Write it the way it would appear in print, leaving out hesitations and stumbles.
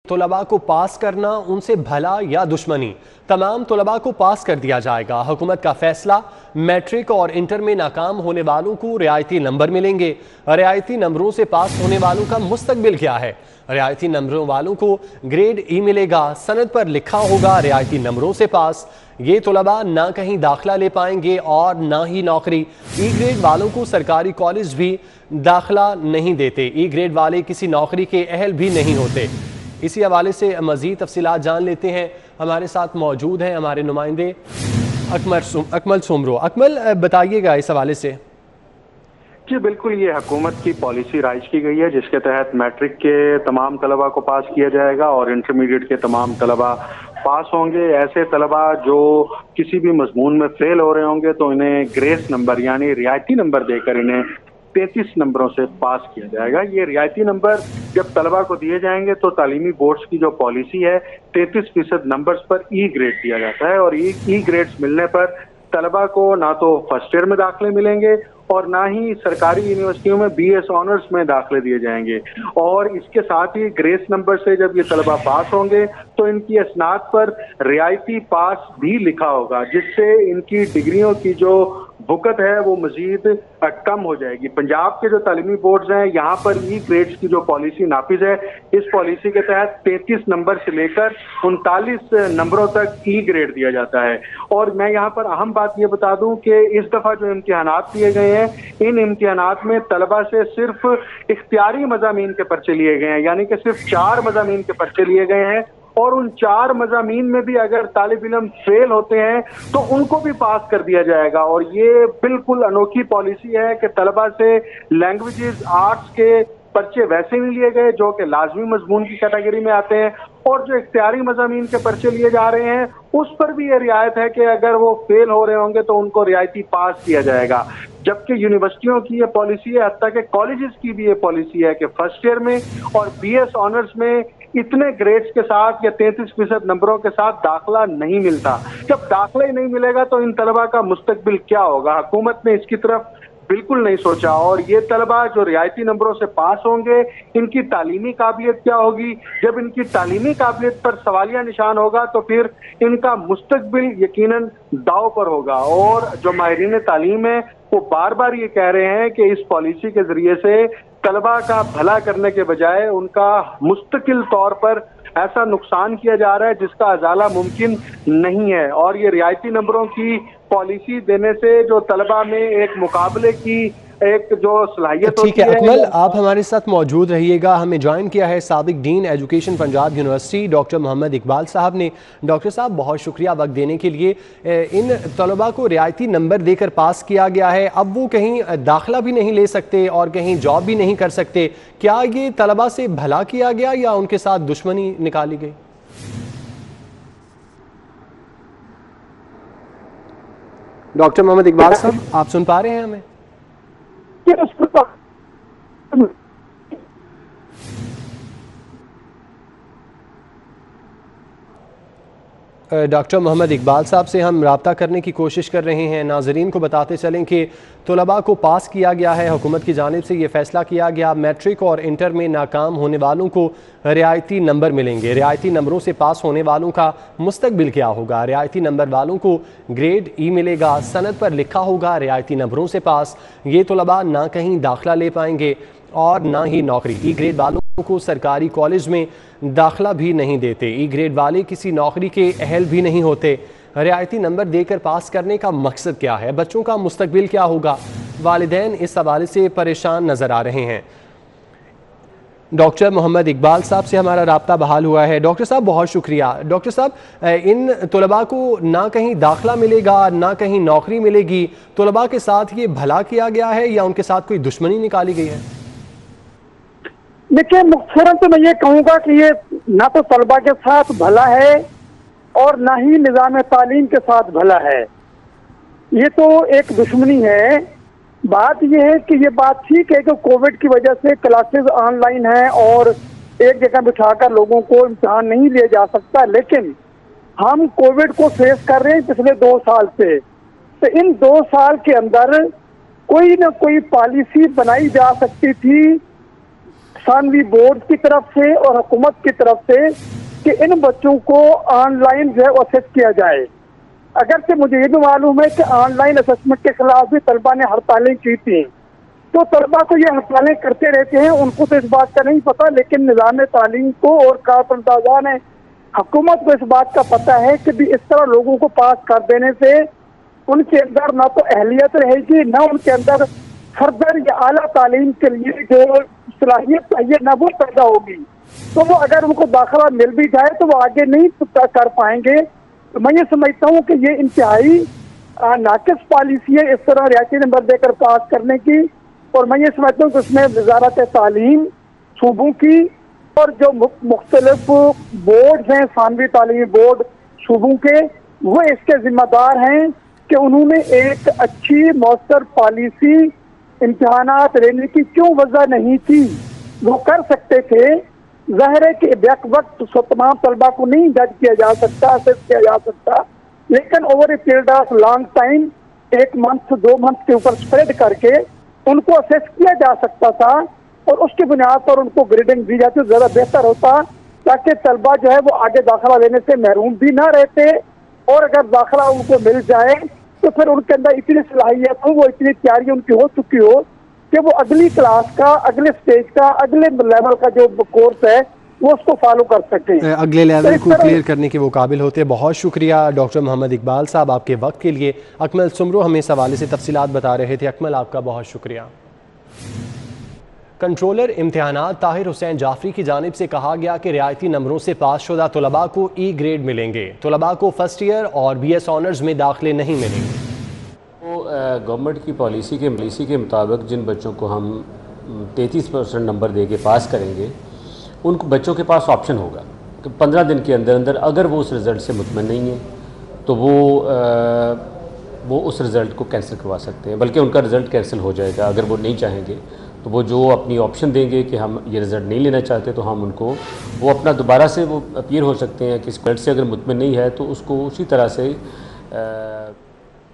तलबा को पास करना उनसे भला या दुश्मनी, तमाम तलबा को पास कर दिया जाएगा। हुकूमत का फैसला, मैट्रिक और इंटर में नाकाम होने वालों को रियायती नंबर मिलेंगे। रियायती नंबरों से पास होने वालों का मुस्तकबिल क्या है? रियायती नंबरों वालों को ग्रेड ई मिलेगा, सनद पर लिखा होगा रियायती नंबरों से पास। ये तलबा ना कहीं दाखिला ले पाएंगे और ना ही नौकरी। ई ग्रेड वालों को सरकारी कॉलेज भी दाखिला नहीं देते। ई ग्रेड वाले किसी नौकरी के अहल भी नहीं होते। इसी हवाले से मज़ीद तफसीलात जान लेते हैं। हमारे साथ मौजूद हैं हमारे नुमाइंदे अकमल सुमरो। अकमल, बताइएगा इस हवाले से। जी बिल्कुल, ये हुकूमत की पॉलिसी राइज की गई है जिसके तहत मैट्रिक के तमाम तलबा को पास किया जाएगा और इंटरमीडिएट के तमाम तलबा पास होंगे। ऐसे तलबा जो किसी भी मजमून में फेल हो रहे होंगे तो इन्हें ग्रेस नंबर यानी रियायती नंबर देकर इन्हें 33 नंबरों से पास किया जाएगा। ये रियायती नंबर जब तलबा को दिए जाएंगे तो तालीमी बोर्ड्स की जो पॉलिसी है 33% नंबर्स पर ई ग्रेड दिया जाता है और ई ग्रेड्स मिलने पर तलबा को ना तो फर्स्ट ईयर में दाखिले मिलेंगे और ना ही सरकारी यूनिवर्सिटियों में BS ऑनर्स में दाखिले दिए जाएंगे। और इसके साथ ही ग्रेस नंबर से जब ये तलबा पास होंगे तो इनकी असनाद पर रियायती पास भी लिखा होगा, जिससे इनकी डिग्रियों की जो बुकत है वो मजीद कम हो जाएगी। पंजाब के जो तालीमी बोर्ड्स हैं यहाँ पर ई ग्रेड्स की जो पॉलिसी नाफिज है, इस पॉलिसी के तहत 33 नंबर से लेकर 39 नंबरों तक ई ग्रेड दिया जाता है। और मैं यहाँ पर अहम बात ये बता दूं कि इस दफा जो इम्तिहानात लिए गए हैं, इन इम्तिहानात में तलबा से सिर्फ इख्तियारी मज़ामीन के पर्चे लिए गए हैं, यानी कि सिर्फ 4 मज़ामीन के पर्चे लिए गए हैं और उन 4 मज़ामीन में भी अगर तालिब इल्म फेल होते हैं तो उनको भी पास कर दिया जाएगा। और ये बिल्कुल अनोखी पॉलिसी है कि तलबा से लैंग्वेजेस आर्ट्स के पर्चे वैसे नहीं लिए गए जो कि लाजमी मजमून की कैटेगरी में आते हैं, और जो इख्तियारी मज़ामीन के पर्चे लिए जा रहे हैं उस पर भी ये रियायत है कि अगर वो फेल हो रहे होंगे तो उनको रियायती पास किया जाएगा। जबकि यूनिवर्सिटियों की ये पॉलिसी है, हत्ता कि कॉलेजेस की भी ये पॉलिसी है कि फर्स्ट ईयर में और BS ऑनर्स में इतने ग्रेड्स के साथ या 33% नंबरों के साथ दाखिला नहीं मिलता। जब दाखिला ही नहीं मिलेगा तो इन तलबा का मुस्तकबिल क्या होगा? हुकूमत ने इसकी तरफ बिल्कुल नहीं सोचा। और ये तलबा जो रियायती नंबरों से पास होंगे, इनकी तालीमी काबिलियत क्या होगी? जब इनकी तालीमी काबिलियत पर सवालिया निशान होगा तो फिर इनका मुस्तकबिल यकीनन दाव पर होगा। और जो माहिरीन तालीम है वो बार बार ये कह रहे हैं कि इस पॉलिसी के जरिए से तलबा का भला करने के बजाय उनका मुस्तकिल तौर पर ऐसा नुकसान किया जा रहा है जिसका अजाला मुमकिन नहीं है। और ये रियायती नंबरों की पॉलिसी देने से जो तलबा में एक मुकाबले की एक जो सलाहियत होती है। ठीक है अकमल, आप हमारे साथ मौजूद रहिएगा। हमें ज्वाइन किया है साबिक dean education Punjab university doctor Mohammad Iqbal sahab ने। डॉक्टर साहब, बहुत शुक्रिया वक्त देने के लिए। इन तलबा को रियायती नंबर देकर पास किया गया है, अब वो कहीं दाखिला भी नहीं ले सकते और कहीं जॉब भी नहीं कर सकते। क्या ये तलबा से भला किया गया या उनके साथ दुश्मनी निकाली गई? डॉक्टर मोहम्मद इकबाल साहब, आप सुन पा रहे हैं हमें? डॉक्टर मोहम्मद इकबाल साहब से हम रब्ता करने की कोशिश कर रहे हैं। नाजरीन को बताते चलें कि तलबा को पास किया गया है, हुकूमत की जानिब से ये फैसला किया गया। मैट्रिक और इंटर में नाकाम होने वालों को रियायती नंबर मिलेंगे। रियायती नंबरों से पास होने वालों का मुस्तकबिल क्या होगा? रियायती नंबर वालों को ग्रेड ई मिलेगा, सनद पर लिखा होगा रियायती नंबरों से पास। ये तलबा ना कहीं दाखिला ले पाएंगे और ना ही नौकरी। ई ग्रेड वालों को सरकारी कॉलेज में दाखिला भी नहीं देते। ई ग्रेड वाले किसी नौकरी के अहल भी नहीं होते। रियायती नंबर देकर पास करने का मकसद क्या है? बच्चों का मुस्तकबिल क्या होगा? वालिदैन इस हवाले से परेशान नज़र आ रहे हैं। डॉक्टर मोहम्मद इकबाल साहब से हमारा राब्ता बहाल हुआ है। डॉक्टर साहब, बहुत शुक्रिया। डॉक्टर साहब, इन तलबा को ना कहीं दाखिला मिलेगा ना कहीं नौकरी मिलेगी, तलबा के साथ ये भला किया गया है या उनके साथ कोई दुश्मनी निकाली गई है? देखिए, मुख्तसरन तो मैं ये कहूँगा कि ये ना तो तलबा के साथ भला है और ना ही निज़ाम तालीम के साथ भला है। ये तो एक दुश्मनी है। बात ये है कि ये बात ठीक है कि कोविड की वजह से क्लासेस ऑनलाइन हैं और एक जगह बिठाकर लोगों को इम्तिहान नहीं लिया जा सकता, लेकिन हम कोविड को फेस कर रहे हैं पिछले 2 साल से। तो इन 2 साल के अंदर कोई ना कोई पॉलिसी बनाई जा सकती थी ثانوی بورڈ کی طرف سے اور حکومت کی طرف سے کہ ان بچوں کو آن لائن جو ہے اسیس کیا جائے. اگرچہ مجھے یہ بھی معلوم ہے کہ آن لائن اسسمنٹ کے خلاف بھی طلبہ نے ہڑتالیں کی تھیں، تو طلبہ کو یہ ہڑتالیں کرتے رہتے ہیں، ان کو تو اس بات کا نہیں پتہ، لیکن نظام تعلیم کو اور کارکنان حکومت کو اس بات کا پتہ ہے کہ بھی اس طرح لوگوں کو پاس کر دینے سے ان کے اندر نہ تو اہلیت رہے گی، نہ ان کے اندر فردر یا اعلیٰ تعلیم کے لیے جو صلاحیت چاہیے نہ وہ پیدا ہوگی. تو وہ اگر ان کو داخلہ مل بھی جائے تو وہ آگے نہیں کر پائیں گے. تو میں یہ سمجھتا ہوں کہ یہ انتہائی ناقص پالیسی ہے اس طرح ریاضی نمبر دے کر پاس کرنے کی، اور میں یہ سمجھتا ہوں کہ اس میں وزارت تعلیم صوبوں کی اور جو مختلف بورڈز ہیں، ثانوی تعلیمی بورڈ صوبوں کے، وہ اس کے ذمہ دار ہیں کہ انہوں نے ایک اچھی مؤثر پالیسی امتحانات لینے کی کیوں وضع نہیں کی. وہ کر سکتے تھے. ظاہر ہے کہ بیک وقت تمام طلبہ کو نہیں جج کیا جا سکتا، اسیس کیا جا سکتا، لیکن over a period of long time 1 month 2 month کے اوپر اسپریڈ کر کے ان کو اسیس کیا جا سکتا تھا، اور اس کی بنیاد پر ان کو گریڈنگ دی جاتی تو زیادہ بہتر ہوتا، تاکہ طلبہ جو ہے وہ آگے داخلہ لینے سے محروم بھی نہ رہتے، اور اگر داخلہ ان کو مل جائے تو پھر ان کے اندر اتنی صلاحیت ہو، وہ اتنی تیاری ان کی ہو چکی ہو کہ وہ اگلی کلاس کا، اگلے سٹیج کا، اگلے لیول کا جو کورس ہے وہ اس کو فالو کر سکیں، اگلے لیول کو کلیئر کرنے کے وہ قابل ہوتے ہیں. بہت شکریہ ڈاکٹر محمد اقبال صاحب آپ کے وقت کے لیے. اکمل سمرو ہمیں اس حوالے سے تفصیلات بتا رہے تھے. اکمل آپ کا بہت شکریہ. کنٹرولر امتحانات طاہر حسین جعفری کی جانب سے کہا گیا کہ رعایتی نمبروں سے پاس شدہ طلباء کو ای گریڈ ملیں گے. طلباء کو فرسٹ ایئر اور بی ایس آنرز میں داخلے نہیں ملیں گے. گورنمنٹ کی پالیسی کے مطابق جن بچوں کو ہم 33% نمبر دے کے پاس کریں گے، ان کو بچوں کے پاس آپشن ہوگا کہ 15 دن کے اندر اگر وہ اس رزلٹ سے مطمئن نہیں ہیں تو وہ اس رزلٹ کو کینسل کروا سکتے ہیں، بلکہ ان کا رزلٹ کینسل ہو جائے گا. اگر وہ نہیں چاہیں گے تو وہ جو اپنی آپشن دیں گے کہ ہم یہ رزلٹ نہیں لینا چاہتے تو ہم ان کو وہ اپنا دوبارہ سے وہ اپیئر ہو سکتے ہیں کہ اس رزلٹ سے اگر مطمئن نہیں ہے تو اس کو اسی طرح سے